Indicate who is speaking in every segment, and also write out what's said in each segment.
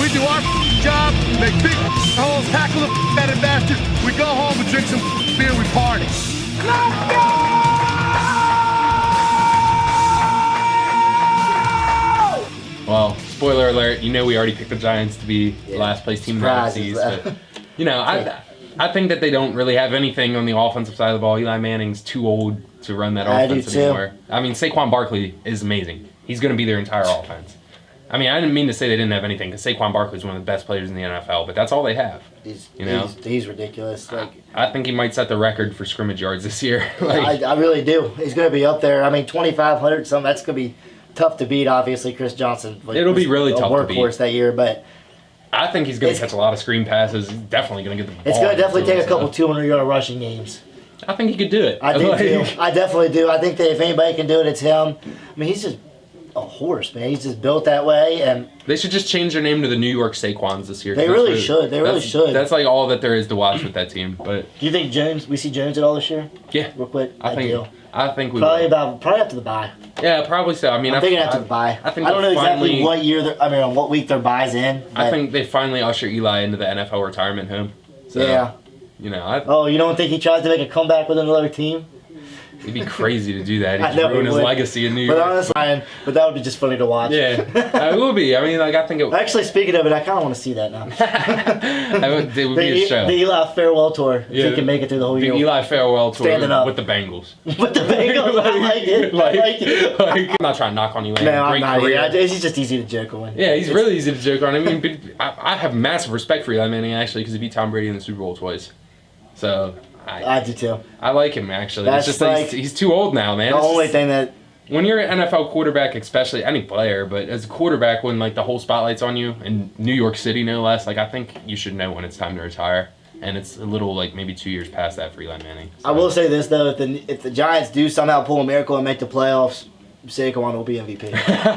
Speaker 1: We do our job, make big holes, tackle the fat bastard. We go home and drink some beer, we party. Let's go!
Speaker 2: Well, spoiler alert, you know we already picked the Giants to be the last place team in the NFC East. But, you know, I think that they don't really have anything on the offensive side of the ball. Eli Manning's too old to run that offense anymore. I mean, Saquon Barkley is amazing. He's going to be their entire offense. I mean, I didn't mean to say they didn't have anything, because Saquon Barkley is one of the best players in the NFL, but that's all they have.
Speaker 3: He's ridiculous.
Speaker 2: I think he might set the record for scrimmage yards this year.
Speaker 3: I really do. He's going to be up there. I mean, 2,500 something. That's going to be tough to beat. Obviously, Chris Johnson.
Speaker 2: It'll be really tough to beat.
Speaker 3: Workhorse that year, but
Speaker 2: I think he's going to catch a lot of screen passes. He's definitely going to get the ball.
Speaker 3: It's going to definitely take a couple 200-yard rushing games.
Speaker 2: I think he could do it.
Speaker 3: I do too. I definitely do. I think that if anybody can do it, it's him. I mean, he's just a horse, man. He's just built that way, and
Speaker 2: they should just change their name to the New York Saquons this year.
Speaker 3: They really should. They really should.
Speaker 2: That's like all that there is to watch with that team. But
Speaker 3: do you think we see Jones at all this year?
Speaker 2: Yeah,
Speaker 3: real quick.
Speaker 2: I think we
Speaker 3: probably after the bye.
Speaker 2: Yeah, probably so. I mean,
Speaker 3: I'm thinking after the bye. I don't know exactly what year. On what week their bye's in.
Speaker 2: I think they finally usher Eli into the NFL retirement home. So,
Speaker 3: yeah.
Speaker 2: You know.
Speaker 3: You don't think he tries to make a comeback with another team?
Speaker 2: It'd be crazy to do that. He'd ruin his legacy in New York.
Speaker 3: But honestly, that would be just funny to watch.
Speaker 2: Yeah, it would be. I mean, I think it.
Speaker 3: Actually, speaking of it, I kind of want to see that now.
Speaker 2: It would be a show.
Speaker 3: The Eli farewell tour. If he can make it through the whole year.
Speaker 2: The Eli farewell tour.
Speaker 3: Standing up
Speaker 2: with the Bengals.
Speaker 3: With the Bengals, I like it.
Speaker 2: I'm not trying to knock on Eli.
Speaker 3: No, I'm not. He's just easy to joke on.
Speaker 2: Yeah, he's really easy to joke on. I mean, I have massive respect for Eli Manning actually, because he beat Tom Brady in the Super Bowl twice. So.
Speaker 3: I do too.
Speaker 2: I like him actually. It's just that he's too old now, man.
Speaker 3: The only thing that
Speaker 2: when you're an NFL quarterback, especially any player, but as a quarterback, when the whole spotlight's on you in New York City, no less, I think you should know when it's time to retire. And it's a little maybe 2 years past that for Eli Manning. So.
Speaker 3: I will say this though: if the Giants do somehow pull a miracle and make the playoffs, Saquon will be MVP.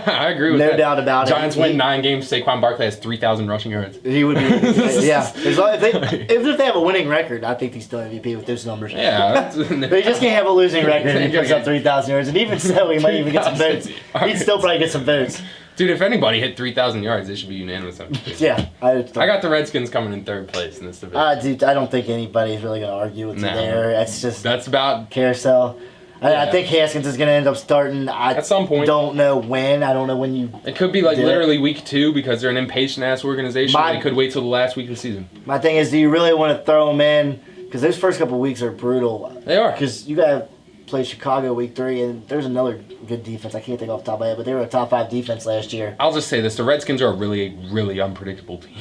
Speaker 2: I agree with that.
Speaker 3: No doubt about it.
Speaker 2: Giants win 9 games. Saquon Barkley has 3,000 rushing yards.
Speaker 3: He would be. Yeah. Even if they have a winning record, I think he's still MVP with those numbers.
Speaker 2: Yeah.
Speaker 3: But he just can't have a losing record and he puts up 3,000 yards. And even so, he might even get some votes. He'd still probably get some votes.
Speaker 2: Dude, if anybody hit 3,000 yards, they should be unanimous.
Speaker 3: Yeah.
Speaker 2: I got the Redskins coming in 3rd place in this division.
Speaker 3: Dude, I don't think anybody's really going to argue with you there. That's
Speaker 2: about
Speaker 3: carousel. Yeah. I think Haskins is going to end up starting
Speaker 2: at some point.
Speaker 3: Don't know when. I don't know when you.
Speaker 2: It could be literally week 2 because they're an impatient ass organization. They could wait till the last week of the season.
Speaker 3: My thing is, do you really want to throw them in? Because those first couple of weeks are brutal.
Speaker 2: They are.
Speaker 3: Because you got to play Chicago week 3, and there's another good defense. I can't think off the top of my head, but they were a top 5 defense last year.
Speaker 2: I'll just say this: the Redskins are a really, really unpredictable team.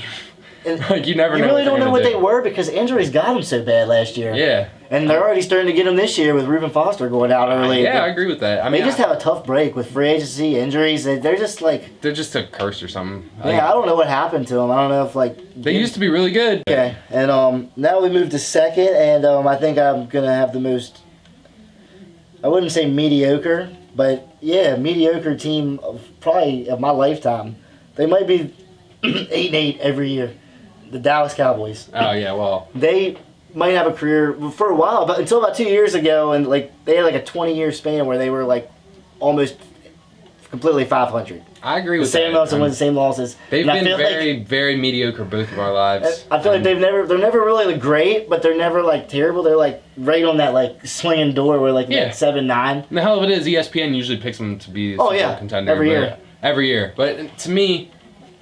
Speaker 2: You never know.
Speaker 3: You really don't know what they were because injuries got them so bad last year.
Speaker 2: Yeah.
Speaker 3: And they're already starting to get them this year with Reuben Foster going out early.
Speaker 2: Yeah, I agree with that. I mean,
Speaker 3: they just have a tough break with free agency, injuries. They're just
Speaker 2: they're just a curse or something.
Speaker 3: Yeah, I don't know what happened to them. I don't know if
Speaker 2: they used to be really good.
Speaker 3: Okay, and now we move to 2nd, and I think I'm gonna have the most. I wouldn't say mediocre, but yeah, mediocre team of my lifetime. They might be 8-8 every year. The Dallas Cowboys.
Speaker 2: Oh yeah, well.
Speaker 3: They might have a career for a while, but until about 2 years ago, and they had a 20-year span where they were almost completely 500.
Speaker 2: I agree with that.
Speaker 3: The same amounts of wins, the same losses.
Speaker 2: They've been very, very mediocre both of our lives.
Speaker 3: I feel like they're never really great, but they're never terrible. They're right on that swinging door where 7-9.
Speaker 2: The hell of it is, ESPN usually picks them to be a contender
Speaker 3: every year.
Speaker 2: Every year, but to me.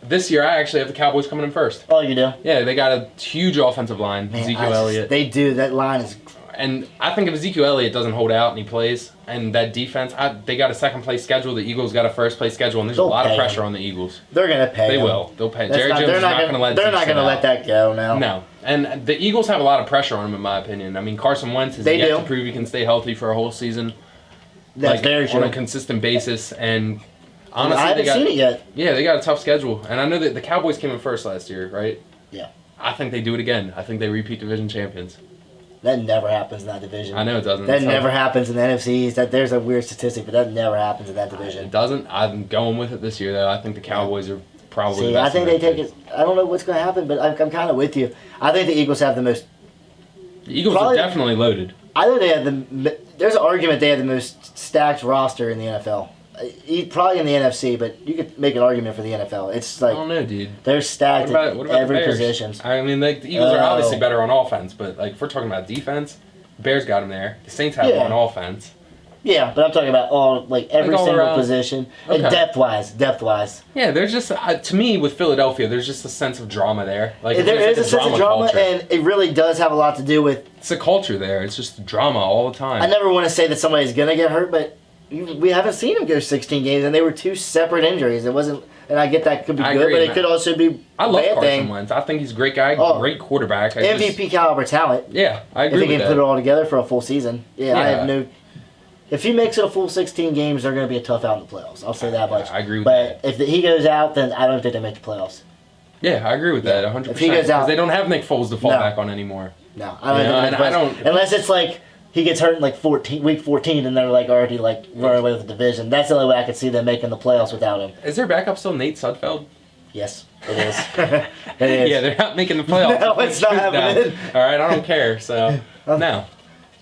Speaker 2: This year, I actually have the Cowboys coming in first.
Speaker 3: Oh, you do?
Speaker 2: Yeah, they got a huge offensive line. Man, Ezekiel Elliott.
Speaker 3: They do. That line is.
Speaker 2: And I think if Ezekiel Elliott doesn't hold out and he plays, and that defense, they got a 2nd place schedule. The Eagles got a 1st place schedule, and there's a lot of pressure on the Eagles.
Speaker 3: They're gonna pay.
Speaker 2: They will. They'll pay. Jerry Jones is not gonna let.
Speaker 3: They're not gonna let that go now.
Speaker 2: No, and the Eagles have a lot of pressure on them, in my opinion. I mean, Carson Wentz has yet to prove he can stay healthy for a whole season.
Speaker 3: That's very true.
Speaker 2: On a consistent basis, and. Honestly,
Speaker 3: I haven't seen it yet.
Speaker 2: Yeah, they got a tough schedule. And I know that the Cowboys came in first last year, right?
Speaker 3: Yeah.
Speaker 2: I think they do it again. I think they repeat division champions.
Speaker 3: That never happens in that division.
Speaker 2: I know it doesn't.
Speaker 3: That never happens in the NFC East. There's a weird statistic, but that never happens in that division.
Speaker 2: It doesn't. I'm going with it this year, though. I think the Cowboys are probably the best.
Speaker 3: I think they take it. I don't know what's going to happen, but I'm kind of with you. I think the Eagles have the most.
Speaker 2: The Eagles are definitely loaded.
Speaker 3: I think they have there's an argument they have the most stacked roster in the NFL. He's probably in the NFC, but you could make an argument for the NFL. It's
Speaker 2: I
Speaker 3: like
Speaker 2: don't know, dude.
Speaker 3: they're stacked
Speaker 2: What
Speaker 3: at
Speaker 2: about the
Speaker 3: every
Speaker 2: Bears?
Speaker 3: position.
Speaker 2: I mean, like, the Eagles are obviously better on offense, but like if we're talking about defense, Bears got him there. The Saints have him on offense.
Speaker 3: Yeah, but I'm talking about every
Speaker 2: all
Speaker 3: single
Speaker 2: around.
Speaker 3: position
Speaker 2: Okay.
Speaker 3: and depth wise.
Speaker 2: Yeah, there's just to me with Philadelphia, there's just a sense of drama there. Like
Speaker 3: There is a sense of drama,
Speaker 2: culture.
Speaker 3: and it really does have a lot to do with.
Speaker 2: It's a culture there. It's just drama all the time.
Speaker 3: I never want to say that somebody's gonna get hurt, but we haven't seen him go 16 games, and they were 2 separate injuries. It wasn't, and I get that could be
Speaker 2: I
Speaker 3: good,
Speaker 2: agree,
Speaker 3: but it
Speaker 2: man.
Speaker 3: could also be
Speaker 2: I love
Speaker 3: bad
Speaker 2: Carson
Speaker 3: thing.
Speaker 2: Wentz. I think he's a great guy, great quarterback.
Speaker 3: MVP caliber talent.
Speaker 2: Yeah, I agree
Speaker 3: If he
Speaker 2: with
Speaker 3: can
Speaker 2: that.
Speaker 3: put it all together for a full season. Yeah, I
Speaker 2: Yeah.
Speaker 3: have no. If he makes it a full 16 games, they're going to be a tough out in the playoffs. I'll say that much.
Speaker 2: I agree with
Speaker 3: but
Speaker 2: that.
Speaker 3: if he goes out, then I don't think they make the playoffs.
Speaker 2: Yeah, I agree with that 100%.
Speaker 3: If he goes out-
Speaker 2: because they don't have Nick Foles to fall
Speaker 3: No.
Speaker 2: back on anymore.
Speaker 3: No, I don't think they make the
Speaker 2: I
Speaker 3: playoffs.
Speaker 2: don't.
Speaker 3: Unless it's like he gets hurt in like week 14, and they're like already like running away with the division. That's the only way I could see them making the playoffs without him.
Speaker 2: Is their backup still Nate Sudfeld?
Speaker 3: Yes, it is. It is.
Speaker 2: Yeah, they're not making the playoffs.
Speaker 3: No, it's not happening.
Speaker 2: All right, I don't care. So no.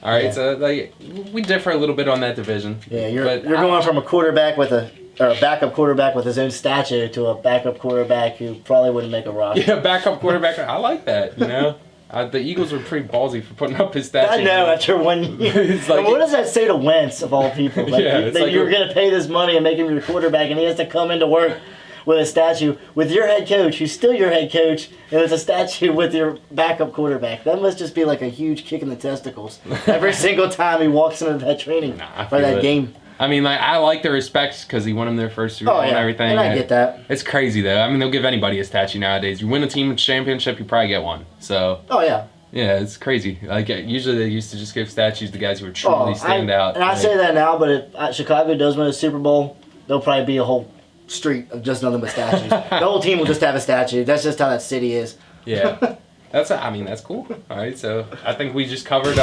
Speaker 2: All right,
Speaker 3: Yeah.
Speaker 2: so like we differ a little bit on that division.
Speaker 3: Yeah, you're
Speaker 2: but
Speaker 3: going from a quarterback with a backup quarterback with his own statue to a backup quarterback who probably wouldn't make a roster.
Speaker 2: Yeah, backup quarterback. I like that. You know, the Eagles were pretty ballsy for putting up his statue.
Speaker 3: I know, after 1 year.
Speaker 2: It's like-
Speaker 3: And what does that say to Wentz, of all people? Like,
Speaker 2: Yeah, it's
Speaker 3: that
Speaker 2: like
Speaker 3: you're going to pay this money and make him your quarterback, and he has to come into work with a statue with your head coach, who's still your head coach, and it's a statue with your backup quarterback. That must just be like a huge kick in the testicles every single time he walks into that training
Speaker 2: I
Speaker 3: or
Speaker 2: feel
Speaker 3: that
Speaker 2: it.
Speaker 3: game.
Speaker 2: I mean, like I like the respect because he won them their first Super Bowl and everything.
Speaker 3: And I get that.
Speaker 2: It's crazy though. I mean, they'll give anybody a statue nowadays. You win a team championship, you probably get one. So
Speaker 3: Oh, yeah.
Speaker 2: yeah, it's crazy. Like usually they used to just give statues to guys who would truly stand out.
Speaker 3: And I say that now, but if Chicago does win a Super Bowl, there'll probably be a whole street of just nothing but statues. The whole team will just have a statue. That's just how that city is.
Speaker 2: Yeah, that's cool. All right, so I think we just covered.